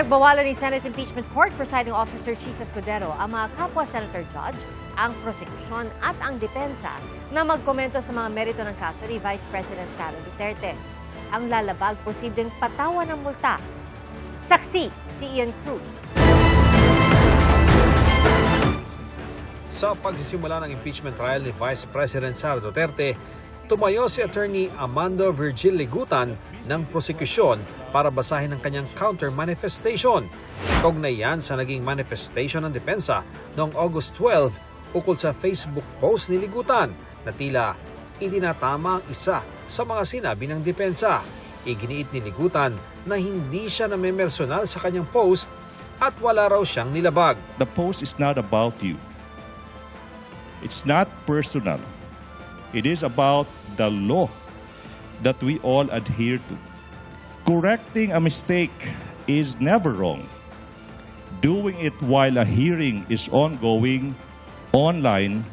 Pinagbawalan ni Senate Impeachment Court Presiding Officer Chis Escudero ang mga kapwa Senator Judge, ang prosekusyon at ang depensa na magkomento sa mga merito ng kaso ni Vice President Sara Duterte. Ang lalabag posibleng patawan ng multa. Saksi si Ian Cruz. Sa pagsisimula ng impeachment trial ni Vice President Sara Duterte, tumayo si Attorney Amando Virgil Ligutan ng prosekusyon para basahin ang kanyang counter-manifestation. Kaugnay yan sa naging manifestation ng depensa noong August 12 ukol sa Facebook post ni Ligutan na tila itinatama ang isa sa mga sinabi ng depensa. Iginiit ni Ligutan na hindi siya namemersonal sa kanyang post at wala raw siyang nilabag. The post is not about you. It's not personal. It is about the law that we all adhere to. Correcting a mistake is never wrong. Doing it while a hearing is ongoing online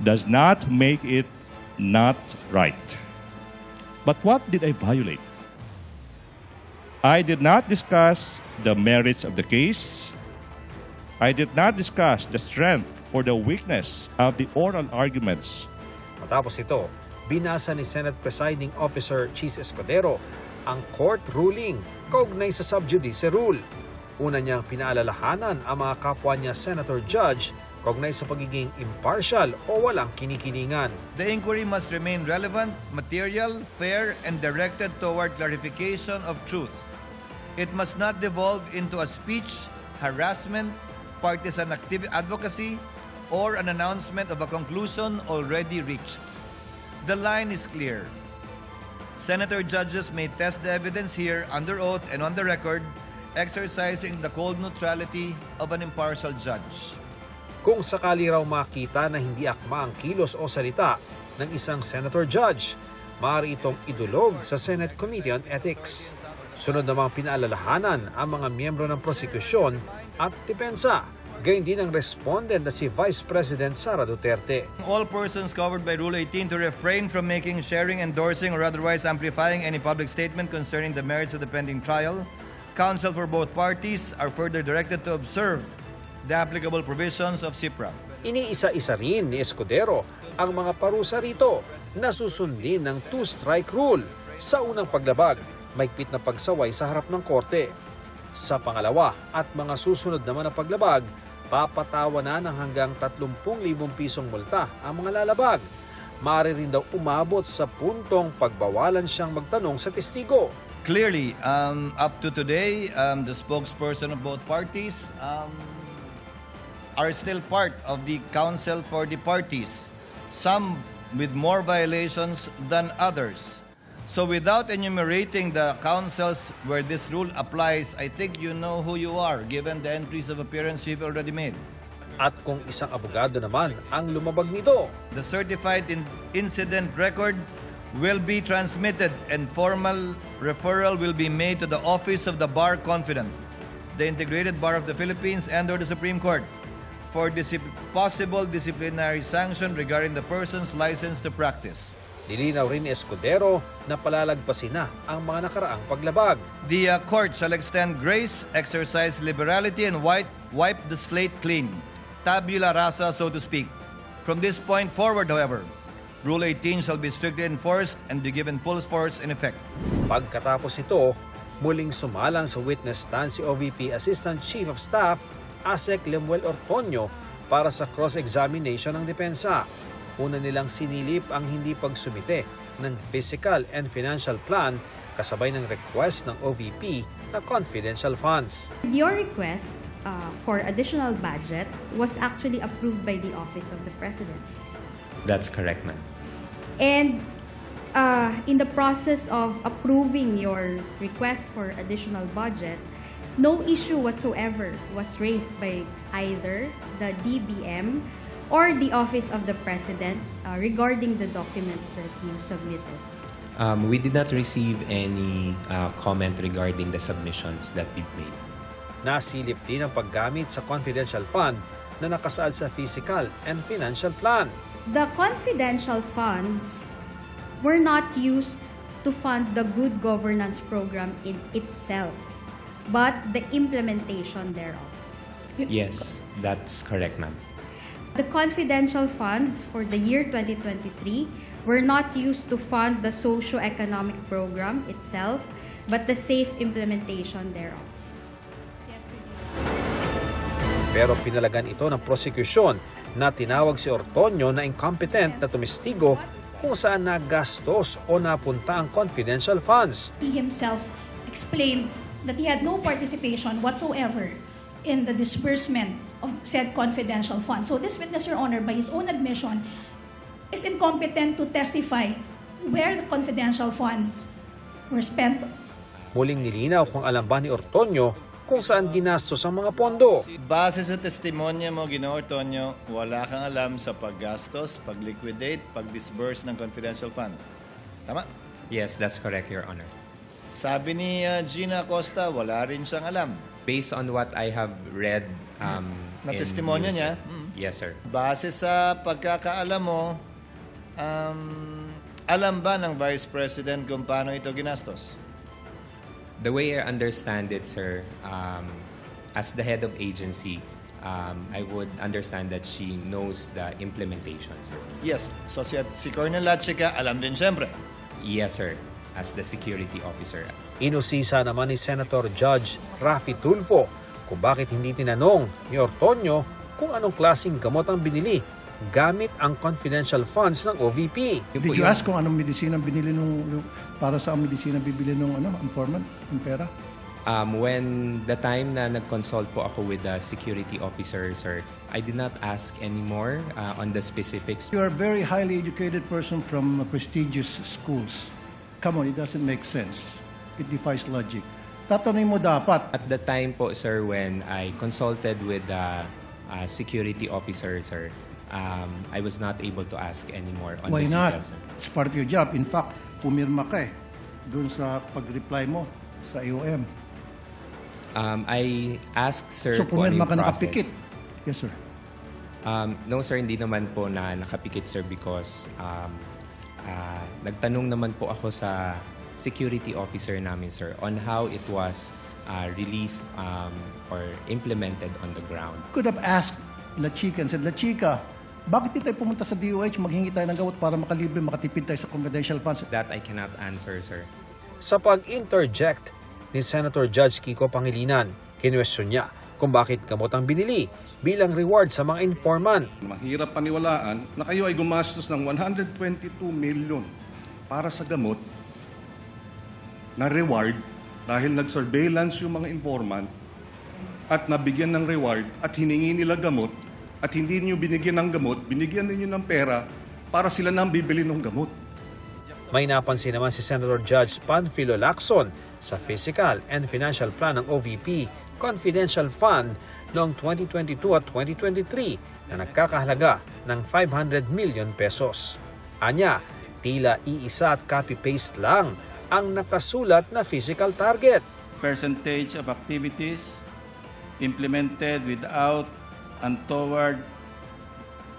does not make it not right. But what did I violate? I did not discuss the merits of the case. I did not discuss the strength or the weakness of the oral arguments. Matapos ito, binasa ni Senate Presiding Officer Chis Escudero ang court ruling kaugnay sa sub judice rule. Una niyang pinaalalahanan ang mga kapwa niya Senator Judge kaugnay sa pagiging impartial o walang kinikilingan. The inquiry must remain relevant, material, fair, and directed toward clarification of truth. It must not devolve into a speech, harassment, partisan advocacy, or an announcement of a conclusion already reached. The line is clear. Senator judges may test the evidence here under oath and on the record, exercising the cold neutrality of an impartial judge. Kung sakali raw makita na hindi akma ang kilos o salita ng isang Senator Judge, maaari itong idulog sa Senate Committee on Ethics. Sunod namang pinaalalahanan ang mga miyembro ng prosekusyon at depensa. Gayon din ang respondent na si Vice President Sara Duterte. All persons covered by Rule 18 to refrain from making, sharing, endorsing, or otherwise amplifying any public statement concerning the merits of the pending trial. Counsel for both parties are further directed to observe the applicable provisions of CIPRA. Iniisa-isa rin ni Escudero ang mga parusa rito na susundin ng two-strike rule. Sa unang paglabag, maigpit na pagsaway sa harap ng korte. Sa pangalawa at mga susunod naman na paglabag, papatawanan ng hanggang 30,000 pisong multa ang mga lalabag. Maaari rin daw umabot sa puntong pagbawalan siyang magtanong sa testigo. Clearly, up to today, the spokesperson of both parties are still part of the counsel for the parties, some with more violations than others. So without enumerating the counsels where this rule applies, I think you know who you are, given the entries of appearance you've already made. At kung isang abogado naman ang lumabag nito, The certified incident record will be transmitted and formal referral will be made to the Office of the Bar Confidant, the Integrated Bar of the Philippines, and or the Supreme Court for possible disciplinary sanction regarding the person's license to practice. nilinaw rin ni Escudero na palalagpasin na ang mga nakaraang paglabag. The court shall extend grace, exercise liberality, and wipe the slate clean. Tabula rasa, so to speak. From this point forward, however, Rule 18 shall be strictly enforced and be given full force and effect. Pagkatapos ito, muling sumalang sa witness stand si OVP Assistant Chief of Staff Asec Lemuel Ortonio para sa cross-examination ng depensa. Una nilang sinilip ang hindi pagsumite ng physical and financial plan kasabay ng request ng OVP na confidential funds. Your request for additional budget was actually approved by the Office of the President. That's correct, ma'am. And in the process of approving your request for additional budget, no issue whatsoever was raised by either the DBM or the Office of the President regarding the documents that you submitted. We did not receive any comment regarding the submissions that we've made. Nasilip din ang paggamit sa confidential fund na nakasaad sa physical and financial plan. The confidential funds were not used to fund the good governance program in itself. but the implementation thereof. Yes, that's correct, ma'am. The confidential funds for the year 2023 were not used to fund the socio-economic program itself, but the safe implementation thereof. Pero pinalagan ito ng prosecution na tinawag si Ortonio na incompetent na tumestigo kung saan nagastos o napunta ang confidential funds. He himself explained that he had no participation whatsoever in the disbursement of said confidential funds. So this witness, Your Honor, by his own admission, is incompetent to testify where the confidential funds were spent. Muling nilinaw kung alam ba ni Ortonio kung saan ginastos ang mga pondo. Base sa testimonya mo, Ginoong Ortonio, wala kang alam sa paggastos, pag-liquidate, pag-disburse ng confidential fund. Tama? Yes, that's correct, Your Honor. Sabi ni Gina Acosta, wala rin siyang alam. Based on what I have read Na in testimonya news, niya? sir. Yes, sir. Base sa pagkakaalam mo, alam ba ng Vice President kung paano ito ginastos? The way I understand it, sir, as the head of agency, I would understand that she knows the implementation, sir. Yes. So si Colonel Lachica, alam din siyempre. Yes, sir, as the security officer. Inusisa naman ni Senator Judge Raffy Tulfo kung bakit hindi tinanong ni Ortonio kung anong klaseng gamot ang binili gamit ang confidential funds ng OVP. Yun po Did you yung- ask kung anong medisina binili para sa medisina bibili nung informant, ng pera? When the time na nag-consult po ako with the security officer, sir, I did not ask anymore on the specifics. You are a very highly educated person from prestigious schools. Come on, it doesn't make sense. It defies logic. Tatanungin mo dapat. At the time po, sir, when I consulted with the security officer, sir, I was not able to ask anymore on Why the not? details, sir. It's part of your job. In fact, pumirma ka doon sa pag-reply mo sa IOM. I asked, sir, So kung ano pumirma yung ka process. nakapikit. Yes, sir. No, sir, hindi naman po na nakapikit, sir, because nagtanong naman po ako sa security officer namin, sir, on how it was released or implemented on the ground. Could have asked La Chica and said, La Chica, bakit di tayo pumunta sa DOH, maghingi tayo ng gamot para makalibre, makatipid tayo sa confidential funds? That I cannot answer, sir. Sa pag-interject ni Senator Judge Kiko Pangilinan, kinwestiyon niya kung bakit gamot ang binili bilang reward sa mga informant. Mahirap paniwalaan na kayo ay gumastos ng 122 million para sa gamot na reward dahil nag-surveillance yung mga informant at nabigyan ng reward at hiningi nila gamot at hindi niyo binigyan ng gamot, binigyan niyo ng pera para sila nang bibili ng gamot. May napansin naman si Senator Judge Panfilo Lacson sa Physical and Financial Plan ng OVP Confidential Fund noong 2022 at 2023 na nagkakahalaga ng 500 million pesos. Anya, tila iisa at copy-paste lang ang nakasulat na physical target. Percentage of activities implemented without and toward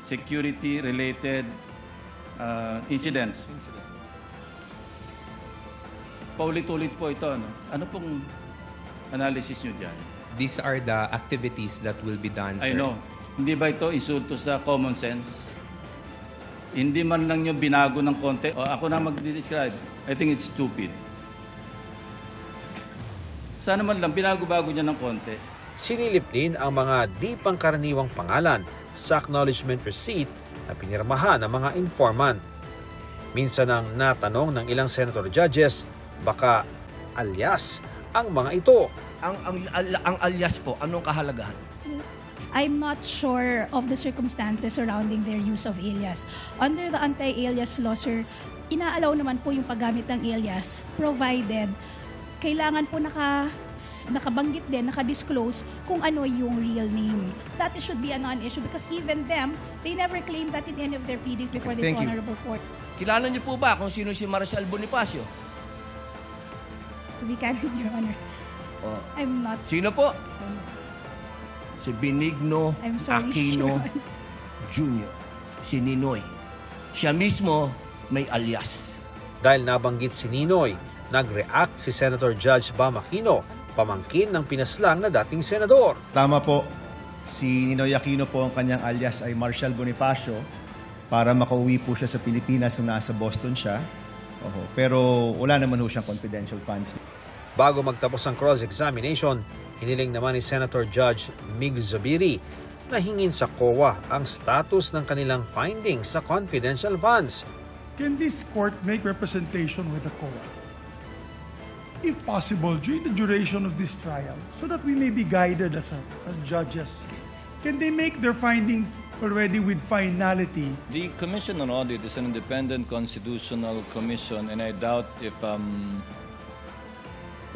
security-related incidents. Paulit-ulit po ito. Ano pong analysis nyo dyan? These are the activities that will be done, sir. I know. Hindi ba ito insulto sa common sense? Hindi man lang nyo binago ng konti. O ako na mag-describe. I think it's stupid. Sana man lang binago-bago niya ng konti. Sinilip din ang mga di pangkaraniwang pangalan sa acknowledgement receipt na pinirmahan ng mga informant. Minsan ang natanong ng ilang senator judges, baka alias ang mga ito. Ang alias po, anong kahalagahan? I'm not sure of the circumstances surrounding their use of alias. Under the anti-alias law, sir, inaalaw naman po yung paggamit ng alias provided kailangan po nakabanggit din, nakadisclose kung ano yung real name. That should be a non-issue because even them, they never claimed that in any of their pleadings before this honorable court. Kilala niyo po ba kung sino si Marcial Bonifacio? To be candid, Your Honor, Oh. I'm not. Sino po? Si Benigno I'm sorry, Aquino Your Honor. Jr. Si Ninoy. Siya mismo may alias. Dahil nabanggit si Ninoy, nag-react si Senator Judge Bam Aquino pamangkin ng pinaslang na dating senador. Tama po. Si Ninoy Aquino po, ang kanyang alias ay Marshall Bonifacio, para makauwi po siya sa Pilipinas nung nasa Boston siya. Pero wala naman ho siyang confidential funds. Bago magtapos ang cross-examination, hiniling naman ni Senator Judge Mig Zubiri na hingin sa COA ang status ng kanilang findings sa confidential funds. Can this court make representation with the COA? If possible, during the duration of this trial, so that we may be guided as judges. Can they make their finding already with finality? The Commission on Audit is an independent constitutional commission, and I doubt if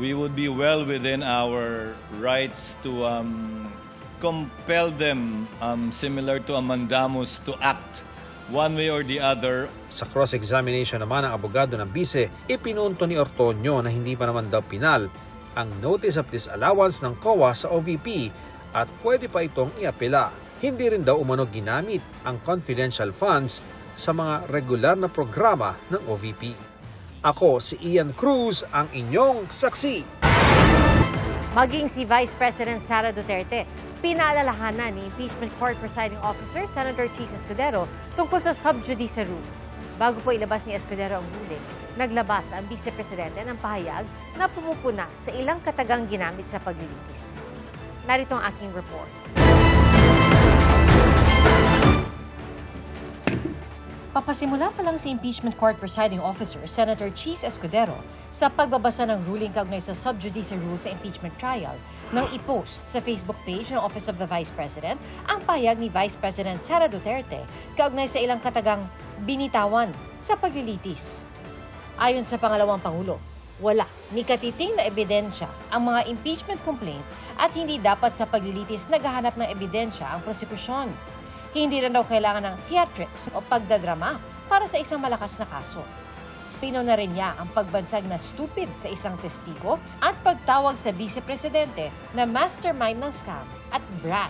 we would be well within our rights to compel them, similar to a mandamus, to act one way or the other. Sa cross-examination naman ng abogado ng bise, ipinunto ni Ortonio na hindi pa naman daw pinal ang notice of disallowance ng COA sa OVP at pwede pa itong iapela. Hindi rin daw umano ginamit ang confidential funds sa mga regular na programa ng OVP. Ako si Ian Cruz, ang inyong saksi. Maging si Vice President Sara Duterte, pinaalalahanan ni Impeachment Court Presiding Officer Senator Chis Escudero tungkol sa sub judice rule. Bago po ilabas ni Escudero ang ruling, naglabas ang Vice Presidente ng pahayag na pumupuna sa ilang katagang ginamit sa paglilitis. Narito ang aking report. Papasimula pa lang si Impeachment Court Presiding Officer Senator Chis Escudero sa pagbabasa ng ruling kaugnay sa sub judice rule sa impeachment trial nang i-post sa Facebook page ng Office of the Vice President ang pahayag ni Vice President Sara Duterte kaugnay sa ilang katagang binitawan sa paglilitis. Ayon sa pangalawang Pangulo, wala ni katiting na ebidensya ang mga impeachment complaint at hindi dapat sa paglilitis naghahanap ng ebidensya ang prosekusyon. Hindi rin daw kailangan ng theatrics o pagdadrama para sa isang malakas na kaso. Pinaw na rin niya ang pagbansag na stupid sa isang testigo at pagtawag sa vice-presidente na mastermind ng scam at brat.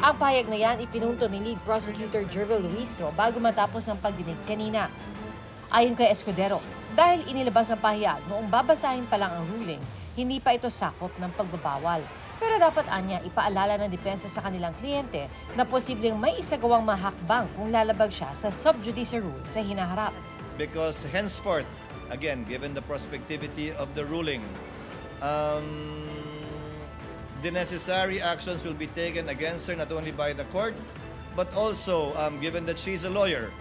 Ang pahayag na yan ipinunto ni Lead Prosecutor Jervil Luistro bago matapos ang pagdinig kanina. Ayon kay Escudero, dahil inilabas ang pahayag noong babasahin pa lang ang ruling, hindi pa ito sakop ng pagbabawal. Pero dapat anya ipaalala ng depensa sa kanilang kliyente na posibleng may isagawang mahakbang kung lalabag siya sa sub judice rule sa hinaharap. Because henceforth, again, given the prospectivity of the ruling, the necessary actions will be taken against her not only by the court, but also, given that she's a lawyer,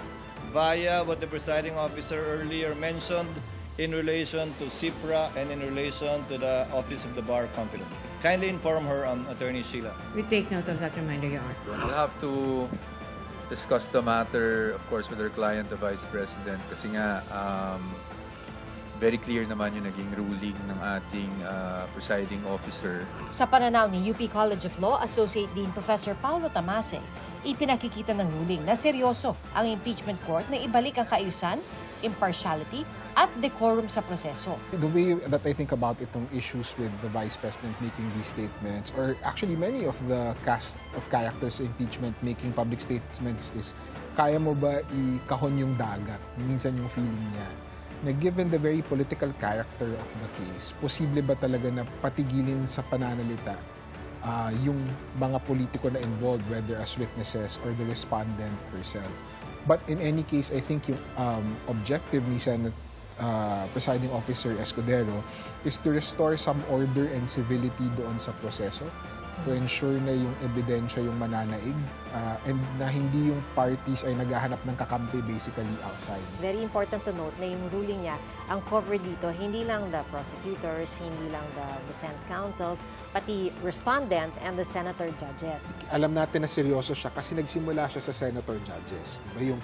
via what the presiding officer earlier mentioned in relation to CIPRA and in relation to the Office of the Bar Confident. Kindly inform her, Attorney Sheila. We take note of that reminder, Your Honor. We'll have to discuss the matter, of course, with our client, the Vice President, kasi nga, very clear naman yung naging ruling ng ating presiding officer. Sa pananaw ni UP College of Law Associate Dean Professor Paulo Tamase, ipinakikita ng ruling na seryoso ang impeachment court na ibalik ang kaayusan, impartiality, at decorum sa proseso. The way that I think about itong issues with the Vice President making these statements, or actually many of the cast of characters sa impeachment making public statements is, kaya mo ba ikahon yung dagat? Minsan yung feeling niya. Na given the very political character of the case, posible ba talaga na patigilin sa pananalita yung mga politiko na involved, whether as witnesses or the respondent herself? But in any case, I think yung objective ni Senate Presiding Officer Escudero is to restore some order and civility doon sa proseso, to ensure na yung ebidensya yung mananaig and na hindi yung parties ay naghahanap ng kakampi basically outside. Very important to note na yung ruling niya, ang cover dito, hindi lang the prosecutors, hindi lang the defense counsel, pati respondent and the senator judges. Alam natin na seryoso siya kasi nagsimula siya sa senator judges. Diba? Yung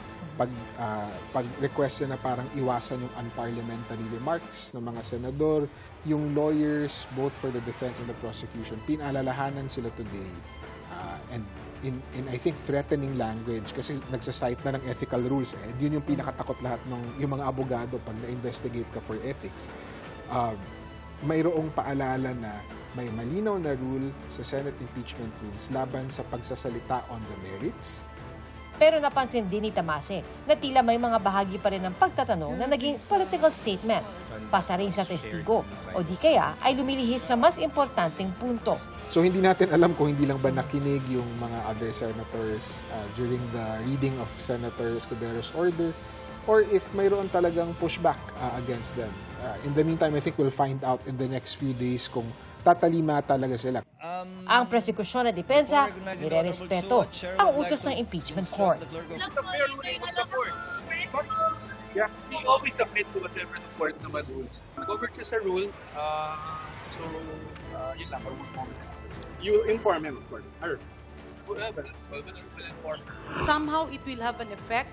pag-request na parang iwasan yung unparliamentary remarks ng mga senador, yung lawyers, both for the defense and the prosecution, pinaalalahanan sila today. And in I think, threatening language, kasi nagsasite na ng ethical rules. Yun yung pinakatakot lahat ng yung mga abogado pag na-investigate ka for ethics. Mayroong paalala na may malinaw na rule sa Senate impeachment rules laban sa pagsasalita on the merits Pero napansin din ni Tamase na tila may mga bahagi pa rin ng pagtatanong na naging political statement, pasaring sa testigo, o di kaya ay lumilihis sa mas importanteng punto. So hindi natin alam kung hindi lang ba nakinig yung mga other senators during the reading of Senator Escudero's order, or if mayroon talagang pushback against them. In the meantime, I think we'll find out in the next few days kung tatalima talaga sila. Ang prosekusyon at depensa, nire-respeto ang utos ng impeachment court. Yeah, we always submit to whatever the court naman rules. Whoever chooses a rule, yun lang. You inform him, of course. Or whoever will inform him. Somehow it will have an effect,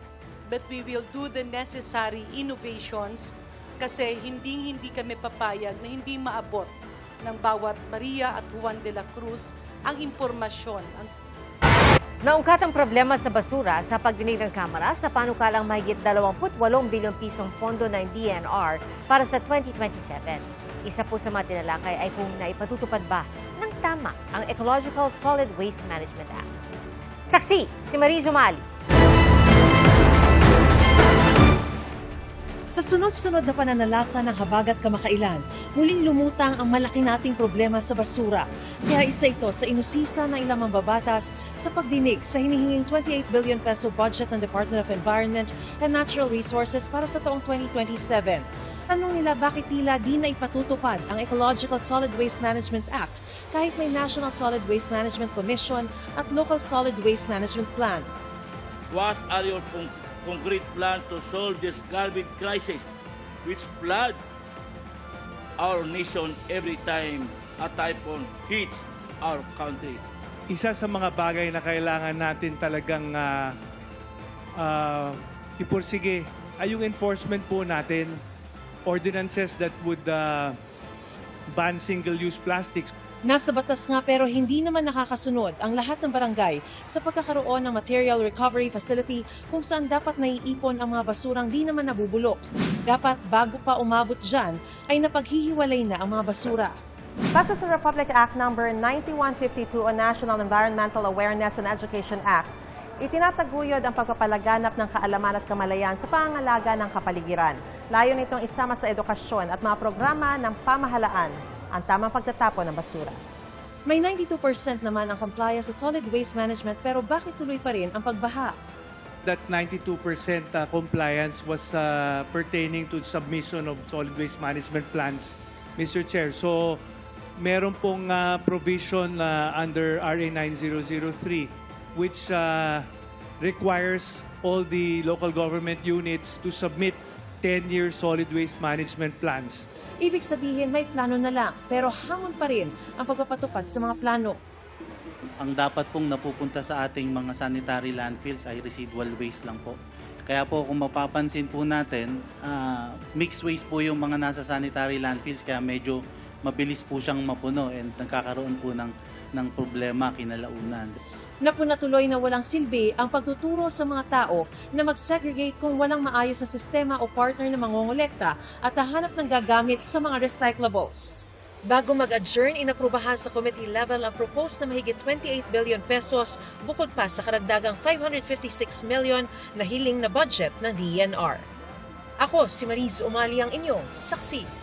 but we will do the necessary innovations kasi hindi kami papayag na hindi maabot ng bawat Maria at Juan de la Cruz ang impormasyon. Naungkat ang problema sa basura sa pagdinig ng Kamara sa panukalang mahigit 28 bilyong pisong pondo ng DNR para sa 2027. Isa po sa mga tinalakay ay kung naipatutupad ba ng tama ang Ecological Solid Waste Management Act. Saksi, si Mariz Umali. Sa sunod-sunod na pananalasa ng habagat kamakailan, muling lumutang ang malaki nating problema sa basura. Kaya isa ito sa inusisa ng ilang mambabatas sa pagdinig sa hinihinging 28 billion peso budget ng Department of Environment and Natural Resources para sa taong 2027. Tanong nila bakit tila di na ipatutupad ang Ecological Solid Waste Management Act kahit may National Solid Waste Management Commission at Local Solid Waste Management Plan. What are your concrete plan to solve this garbage crisis which flood our nation every time a typhoon hits our country? Isa sa mga bagay na kailangan natin talagang ipursige ay yung enforcement po natin, ordinances that would ban single-use plastics. Nasa batas nga pero hindi naman nakakasunod ang lahat ng barangay sa pagkakaroon ng material recovery facility kung saan dapat naiipon ang mga basurang di naman nabubulok. Dapat bago pa umabot dyan ay napaghihiwalay na ang mga basura. Base sa Republic Act No. 9152 o National Environmental Awareness and Education Act, itinataguyod ang pagpapalaganap ng kaalaman at kamalayan sa pangangalaga ng kapaligiran. Layo nitong isama sa edukasyon at mga programa ng pamahalaan ang tamang pagtatapon ng basura. May 92% naman ang compliance sa solid waste management pero bakit tuloy pa rin ang pagbaha? That 92% compliance was pertaining to submission of solid waste management plans, Mr. Chair. So, meron pong provision under RA 9003 which requires all the local government units to submit 10-year solid waste management plans. Ibig sabihin may plano na lang pero hamon pa rin ang pagpapatupad sa mga plano. Ang dapat pong napupunta sa ating mga sanitary landfills ay residual waste lang po. Kaya po kung mapapansin po natin, mixed waste po yung mga nasa sanitary landfills kaya medyo mabilis po siyang mapuno and nagkakaroon po ng problema kinalaunan. Napunatuloy na walang silbi ang pagtuturo sa mga tao na mag-segregate kung walang maayos na sistema o partner na mangongolekta at hahanap ng gagamit sa mga recyclables. Bago mag-adjourn, inaprubahan sa committee level ang proposed na mahigit 28 billion pesos bukod pa sa karagdagang 556 million na hiling na budget ng DNR. Ako si Mariz Umali ang inyong saksi.